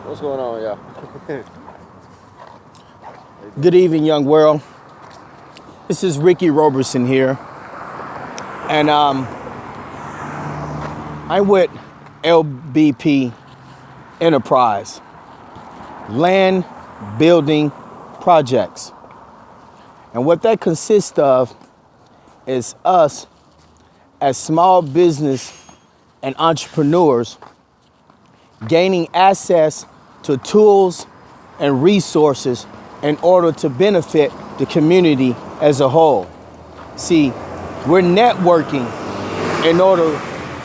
What's going on, y'all? Good evening, young world. This is Ricky Roberson here. And I'm with Lbpenterprise, Land Building Projects. And what that consists of is us as small business and entrepreneurs gaining access to tools and resources in order to benefit the community as a whole. See, we're networking in order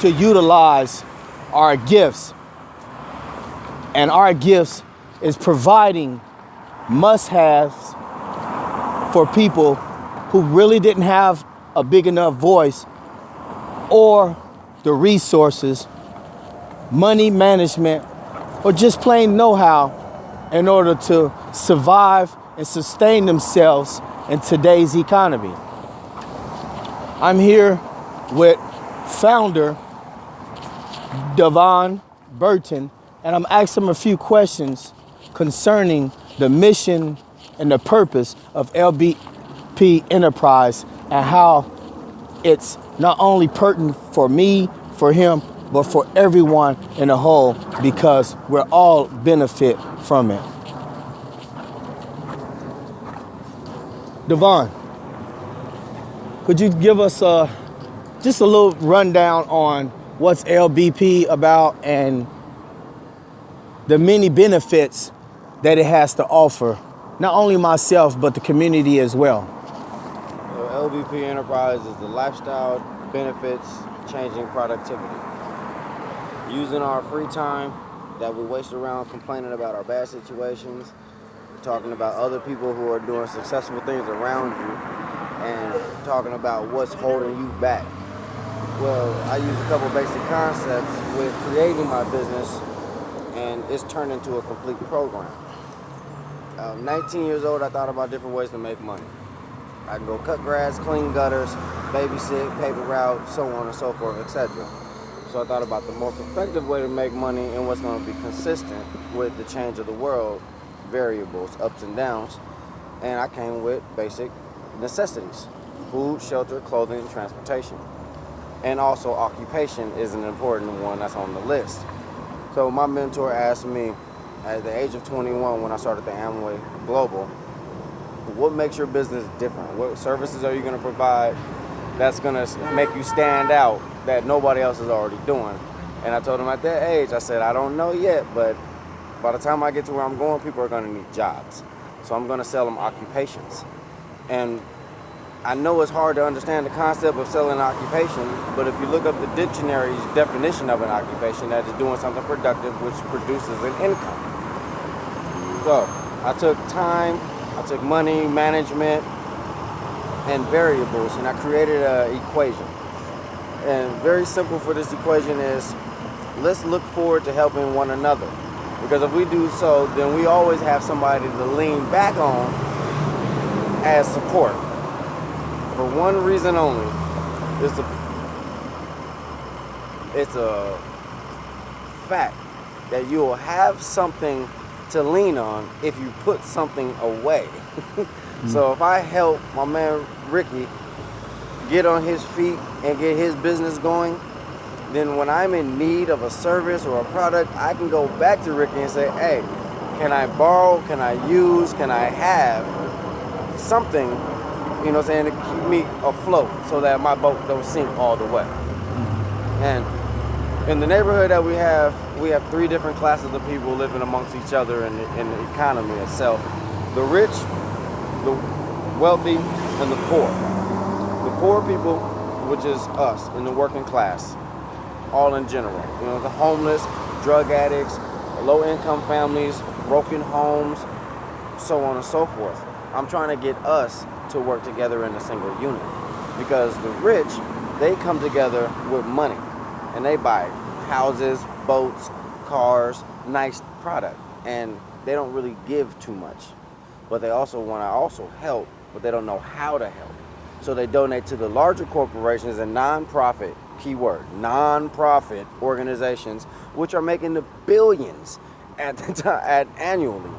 to utilize our gifts. And our gifts is providing must-haves for people who really didn't have a big enough voice or the resources, money management, or just plain know-how in order to survive and sustain themselves in today's economy. I'm here with founder Devon Burton, and I'm asking him a few questions concerning the mission and the purpose of Lbpenterprise and how it's not only pertinent for me, for him, but for everyone in the whole, because we're all benefit from it. Devon, could you give us just a little rundown on what's LBP about and the many benefits that it has to offer, not only myself, but the community as well? Lbpenterprise is the lifestyle benefits changing productivity. Using our free time that we waste around complaining about our bad situations, talking about other people who are doing successful things around you, and talking about what's holding you back. Well, I use a couple basic concepts with creating my business, and it's turned into a complete program. 19 years old, I thought about different ways to make money. I can go cut grass, clean gutters, babysit, paper route, so on and so forth, etc. So I thought about the most effective way to make money and what's going to be consistent with the change of the world, variables, ups and downs, and I came with basic necessities: food, shelter, clothing, and transportation. And also occupation is an important one that's on the list. So my mentor asked me at the age of 21 when I started the Amway Global, what makes your business different? What services are you going to provide that's going to make you stand out that nobody else is already doing? And I told him at that age, I said, I don't know yet, but by the time I get to where I'm going, people are going to need jobs. So I'm going to sell them occupations. And I know it's hard to understand the concept of selling an occupation, but if you look up the dictionary's definition of an occupation, that is doing something productive which produces an income. So I took time, I took money, management, and variables, and I created an equation. And very simple for this equation is, let's look forward to helping one another. Because if we do so, then we always have somebody to lean back on as support. For one reason only, it's a fact that you will have something to lean on if you put something away. So if I help my man Ricky get on his feet and get his business going, then when I'm in need of a service or a product, I can go back to Ricky and say, hey, can I borrow, can I use, can I have something, you know what I'm saying, to keep me afloat so that my boat don't sink all the way. And in the neighborhood that we have 3 different classes of people living amongst each other in the economy itself: the rich, the wealthy, and the poor. The poor people, which is us in the working class, all in general. You know, the homeless, drug addicts, low-income families, broken homes, so on and so forth. I'm trying to get us to work together in a single unit, because the rich, they come together with money and they buy houses, boats, cars, nice product, and they don't really give too much. But they also want to help, but they don't know how to help. So they donate to the larger corporations and non-profit keyword, non-profit organizations, which are making the billions annually,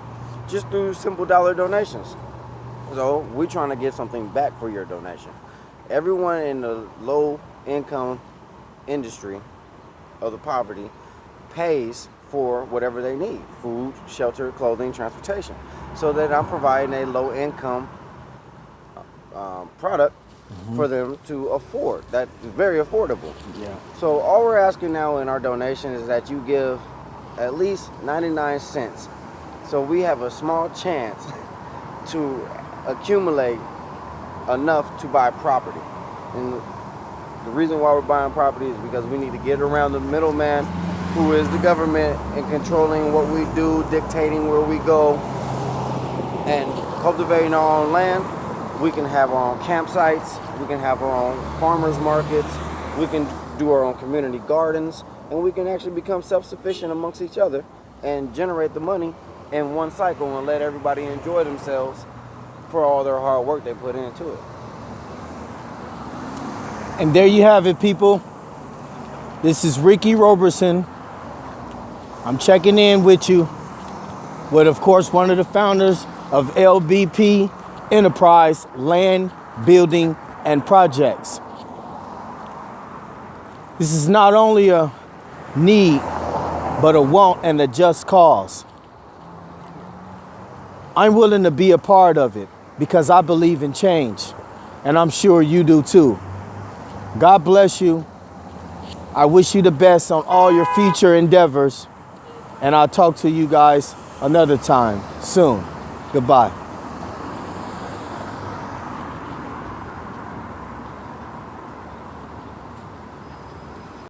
just through simple dollar donations. So we're trying to get something back for your donation. Everyone in the low income industry of the poverty pays for whatever they need: food, shelter, clothing, transportation. So that I'm providing a low income product for them to afford. That is very affordable. Yeah. So all we're asking now in our donation is that you give at least 99 cents. So we have a small chance to accumulate enough to buy property. And the reason why we're buying property is because we need to get around the middleman, who is the government, and controlling what we do, dictating where we go, and cultivating our own land. We can have our own campsites, we can have our own farmers markets, we can do our own community gardens, and we can actually become self-sufficient amongst each other and generate the money in one cycle and let everybody enjoy themselves for all their hard work they put into it. And there you have it, people. This is Ricky Roberson. I'm checking in with you with, of course, one of the founders of Lbpenterprise Land, Building, and Projects. This is not only a need, but a want and a just cause. I'm willing to be a part of it because I believe in change, and I'm sure you do too. God bless you. I wish you the best on all your future endeavors, and I'll talk to you guys another time soon. Goodbye.